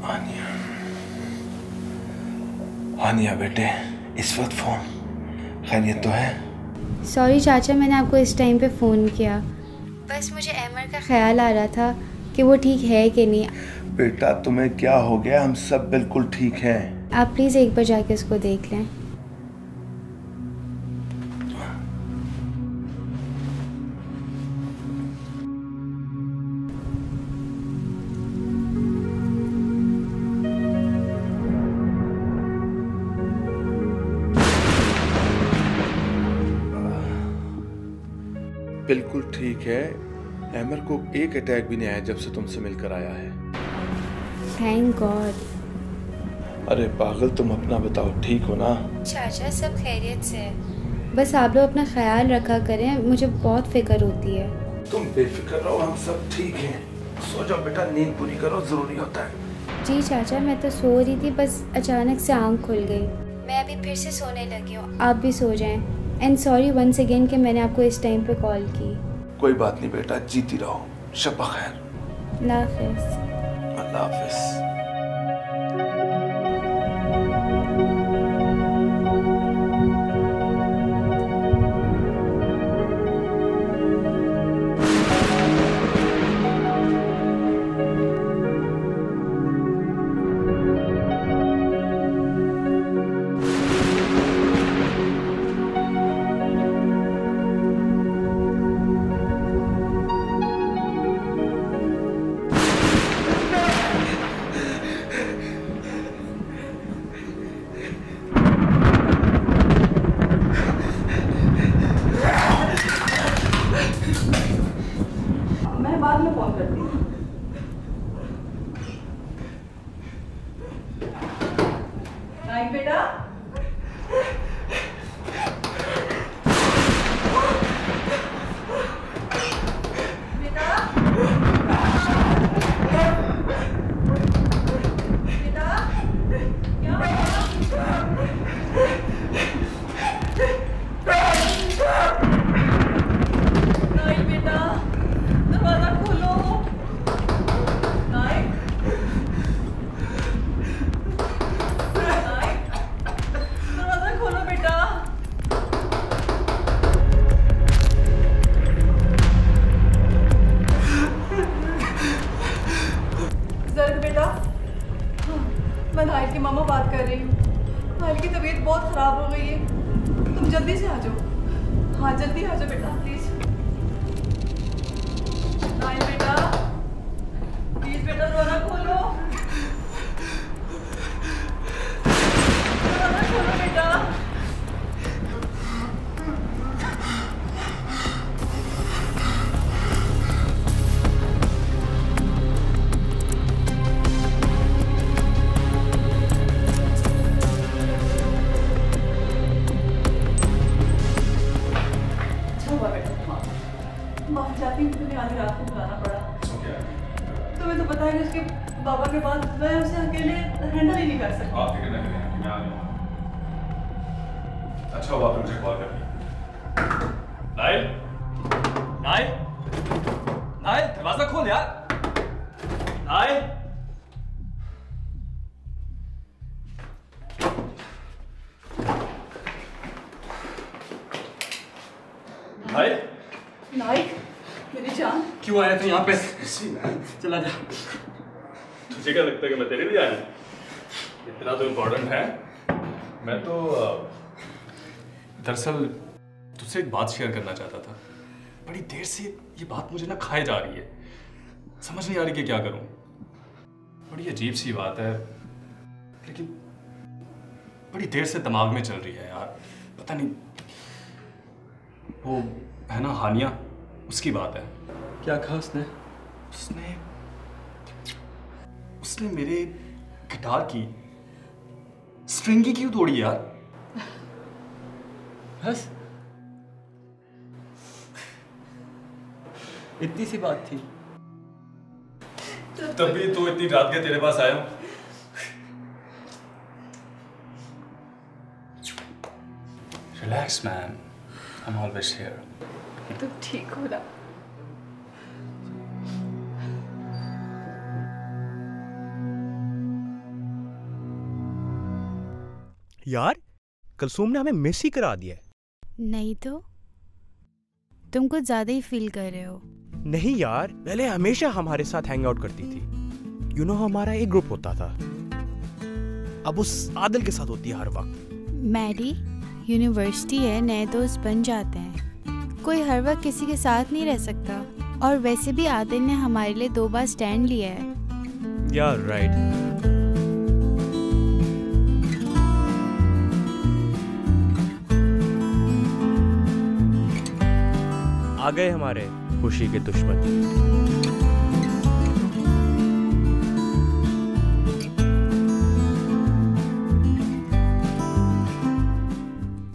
आनिया, आनिया बेटे, इस वक्त फोन, खैरियत तो है? सॉरी चाचा, मैंने आपको इस टाइम पे फ़ोन किया। बस मुझे अमर का ख्याल आ रहा था कि वो ठीक है कि नहीं। बेटा तुम्हें क्या हो गया? हम सब बिल्कुल ठीक हैं। आप प्लीज़ एक बार जाके उसको देख लें। बिल्कुल ठीक है। अमर को एक अटैक भी नहीं आया जब से तुमसे मिलकर आया है। Thank God. अरे पागल, तुम अपना बताओ, ठीक हो ना? चाचा सब खैरियत से है, बस आप लोग अपना ख्याल रखा करें, मुझे बहुत फिक्र होती है। तुम बेफिक्र रहो, हम सब ठीक हैं। सो जाओ बेटा, नींद पूरी करो, जरूरी होता है। जी चाचा, मैं तो सो रही थी, बस अचानक से आँख खुल गई। मैं अभी फिर से सोने लगी हूँ, आप भी सो जाएं। एंड सॉरी वंस अगेन कि मैंने आपको इस टाइम पे कॉल की। कोई बात नहीं बेटा, जीती रहो। शब्बा खैर। अल्लाह हाफिज़। अल्लाह हाफिज़। बाद में फोन करती हूँ। नाइक बेटा, मैं नाइल की मामा बात कर रही हूँ। नाइल की तबीयत बहुत ख़राब हो गई है, तुम जल्दी से आ जाओ। हाँ जल्दी आ जाओ बेटा प्लीज़। नाइल बेटा, प्लीज़ बेटा दरवाज़ा खोलो, दरवाज़ा खोलो बेटा। माफ चाहती हूँ, तुम्हें आधी रात को बुलाना पड़ा। तुम्हें तो पता है कि उसके बाबा के बाद मैं उसे अकेले हैंडल ही नहीं कर सकती। आप फिक्र न करें, मैं आ जाऊँगा। अच्छा हुआ आपने मुझे कॉल कर दी। नाइल, नाइल, नाइल, दरवाजा खोल यार। नाइल, नाइल, नाइक, मेरी जान। क्यों आया तू यहाँ पे? चला जा। तुझे क्या लगता है कि मैं तेरे लिए आया हूँ? इतना तो इम्पोर्टेंट है। मैं तो दरअसल तुझसे एक बात शेयर करना चाहता था। बड़ी देर से ये बात मुझे ना खाए जा रही है, समझ नहीं आ रही कि क्या करूं। बड़ी अजीब सी बात है, लेकिन बड़ी देर से दिमाग में चल रही है यार। पता नहीं, वो है ना हानिया, उसकी बात है। क्या कहा उसने? उसने मेरे गिटार की स्ट्रिंग ही क्यों तोड़ी यार? बस इतनी सी बात थी। तभी तो इतनी रात के तेरे पास आया हूं। Relax man, I am always here. तुम ठीक हो ना? यार कलसूम ने हमें मिस ही करा दिया है। नहीं तो तुम कुछ ज़्यादा ही फील कर रहे हो। नहीं यार, पहले हमेशा हमारे साथ हैंग आउट करती थी। यू नो हमारा एक ग्रुप होता था, अब उस आदिल के साथ होती है हर वक्त। मैडी, यूनिवर्सिटी है, नए दोस्त बन जाते हैं। कोई हर वक्त किसी के साथ नहीं रह सकता। और वैसे भी आदिल ने हमारे लिए 2 बार स्टैंड लिया है। यार राइट। आ गए हमारे खुशी के दुश्मन।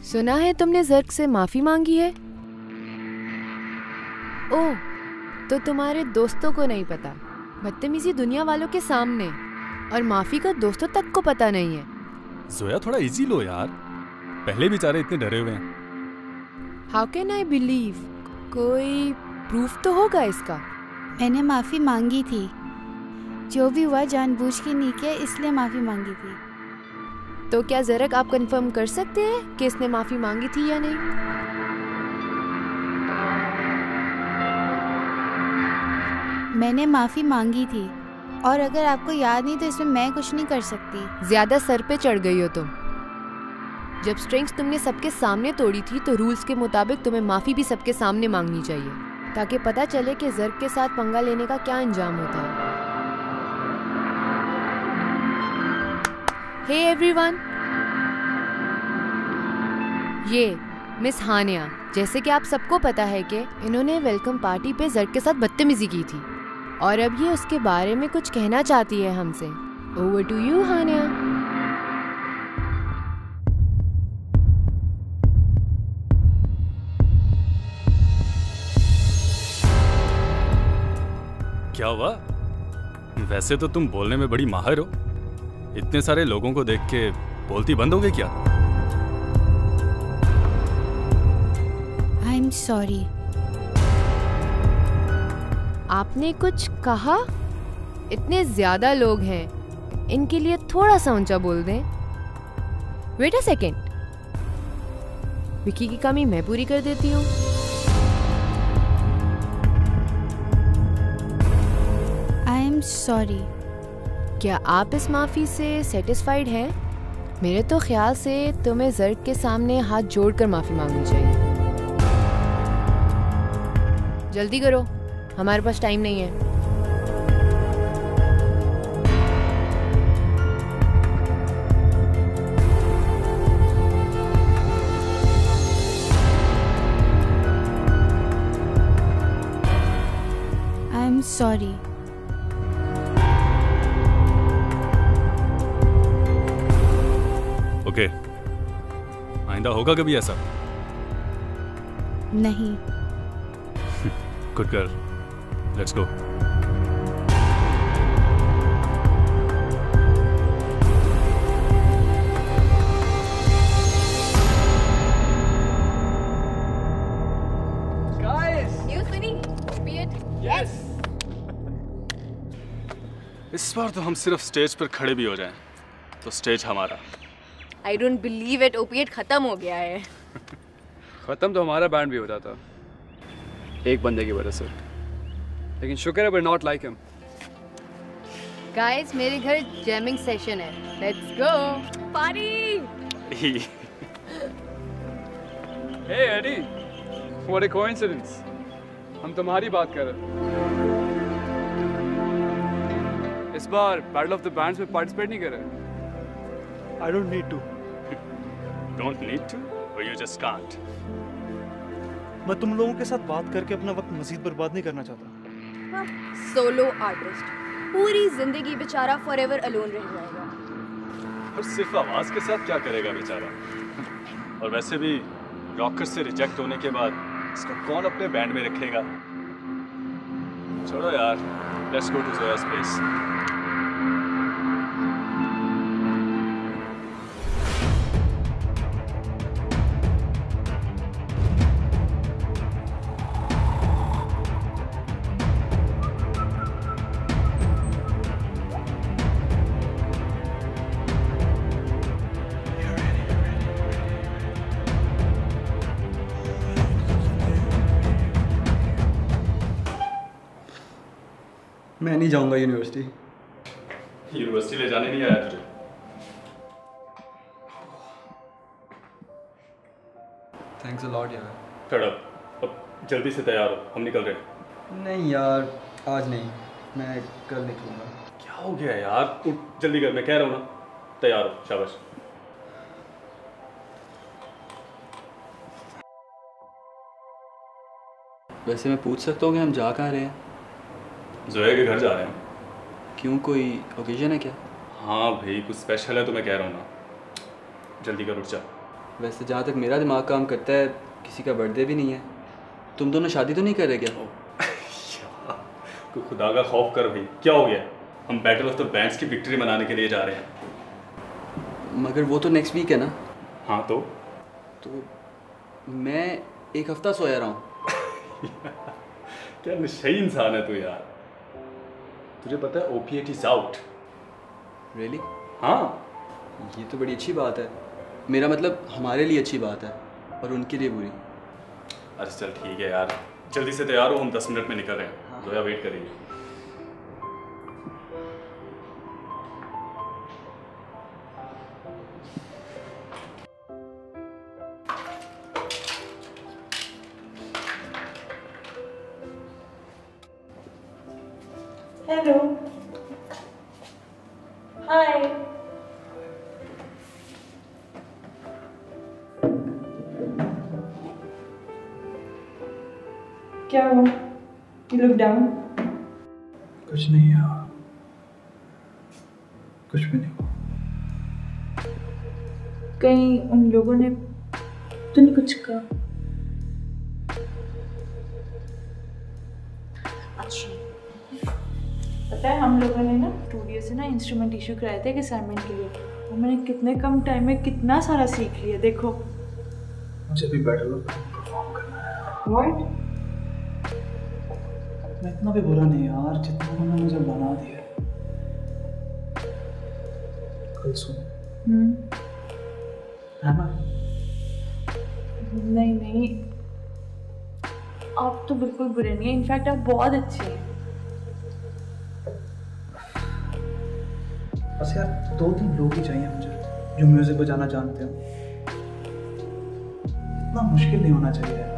सुना है तुमने ज़र्क से माफी मांगी है। ओह, तो तुम्हारे दोस्तों को नहीं पता। बदतमीजी दुनिया वालों के सामने, और माफी का दोस्तों तक को पता नहीं है। जोया थोड़ा इजी लो यार, पहले बेचारे इतने डरे हुए हैं। How can I believe? कोई प्रूफ तो होगा इसका। मैंने माफ़ी मांगी थी। जो भी हुआ जानबूझ के नहीं किया, इसलिए माफ़ी मांगी थी। तो क्या ज़रक आप कंफर्म कर सकते हैं कि इसने माफ़ी मांगी थी या नहीं? मैंने माफ़ी मांगी थी, और अगर आपको याद नहीं तो इसमें मैं कुछ नहीं कर सकती। ज़्यादा सर पे चढ़ गई हो तुम। जब स्ट्रिंग्स तुमने सबके सामने तोड़ी थी तो रूल्स के मुताबिक तुम्हें माफ़ी भी सबके सामने मांगनी चाहिए, ताकि पता चले कि ज़र्क के साथ पंगा लेने का क्या अंजाम होता है। हे एवरीवन, ये मिस हानिया। जैसे कि आप सबको पता है कि इन्होंने वेलकम पार्टी पे ज़र्क के साथ बदतमीजी की थी, और अब ये उसके बारे में कुछ कहना चाहती है हमसे। ओवर टू यू हानिया। क्या हुआ? वैसे तो तुम बोलने में बड़ी माहिर हो, इतने सारे लोगों को देख के बोलती बंद हो गई क्या? I am sorry. आपने कुछ कहा? इतने ज्यादा लोग हैं, इनके लिए थोड़ा सा ऊंचा बोल दें। वेट अ सेकेंड, विकी की कमी मैं पूरी कर देती हूँ। I am sorry. क्या आप इस माफ़ी से सेटिस्फाइड हैं? मेरे तो ख्याल से तुम्हें ज़र्क के सामने हाथ जोड़कर माफ़ी मांगनी चाहिए। जल्दी करो, हमारे पास टाइम नहीं है। I am sorry. ओके, आइंदा होगा कभी ऐसा? नहीं। Good girl, let's go. इस बार तो हम सिर्फ स्टेज पर खड़े भी हो जाएं, तो स्टेज हमारा। I don't believe it, opiate खत्म हो गया है। खत्म तो हमारा बैंड भी होता था, एक बंदे की वजह से। लेकिन शुक्र है we're not like him। Guys, मेरे घर जैमिंग सेशन है, let's go party. Hey Eddie, what a coincidence। हम तुम्हारी बात कर रहे हैं। इस बार बैटल ऑफ द बैंड्स में पार्टिसिपेट नहीं कर रहे। I don't need to। Don't need to, or you just can't। मैं तुम लोगों के साथ बात करके अपना वक्त मजीद बर्बाद नहीं करना चाहता। सोलो आर्टिस्ट, पूरी जिंदगी बेचारा फॉरएवर अलोन रह जाएगा। और सिर्फ आवाज के साथ क्या करेगा बेचारा? और वैसे भी रॉकर से रिजेक्ट होने के बाद इसको कौन अपने बैंड में रखेगा? छोड़ो यार, let's go to Zoya's place. You ready? मैं नहीं जाऊंगा यूनिवर्सिटी। यूनिवर्सिटी ले जाने नहीं आया तुझे? थैंक्स अ लॉट यार। शट अप, अब जल्दी से तैयार हो, हम निकल रहे हैं। नहीं यार, आज नहीं, मैं कल निकलूंगा। क्या हो गया यार, उठ जल्दी कर, मैं कह रहा हूँ ना, तैयार हो, शाबाश। वैसे मैं पूछ सकता हूँ कि हम जा कहाँ रहे हैं? जोया के घर जा रहे हैं। क्यों, कोई ओकेजन है क्या? हाँ भाई, कुछ स्पेशल है तो मैं कह रहा हूँ ना, जल्दी कर, उठ जा। वैसे जहाँ तक मेरा दिमाग काम करता है, किसी का बर्थडे भी नहीं है। तुम दोनों शादी तो नहीं कर रहे क्या? कोई खुदा का खौफ कर भाई, क्या हो गया? हम बैटल ऑफ द बैंड्स की विक्ट्री मनाने के लिए जा रहे हैं। मगर वो तो नेक्स्ट वीक है ना। हाँ तो मैं एक हफ्ता सोया रहा हूँ। क्या नशई इंसान है तू यार। तुझे पता है ओपिएट इज आउट। रियली? हाँ, ये तो बड़ी अच्छी बात है। मेरा मतलब हमारे लिए अच्छी बात है और उनके लिए बुरी। अरे चल ठीक है यार, जल्दी से तैयार हो, हम 10 मिनट में निकल रहे हैं। हाँ। जोया वेट करेंगे। हेलो, हाय। क्या हुआ? You look down? कुछ नहीं यार, कुछ भी नहीं हुआ। कहीं उन लोगों ने तो नहीं कुछ कहा? अच्छा, पता है हम लोगों ने ना स्टूडियो से ना इंस्ट्रूमेंट इशू कराए थे एक असाइनमेंट के लिए, और मैंने कितने कम टाइम में कितना सारा सीख लिया। देखो, मुझे भी बैटल ऑफ परफॉर्म करना है। व्हाट? मैं इतना भी बुरा नहीं यार, जितना उन्होंने मुझे बना दिया। कल सुन है ना? नहीं नहीं, आप तो बिल्कुल बुरे नहीं हैं, इनफैक्ट आप बहुत अच्छे हैं। बस यार 2-3 लोग ही चाहिए मुझे जो म्यूजिक बजाना जानते हो। इतना मुश्किल नहीं होना चाहिए।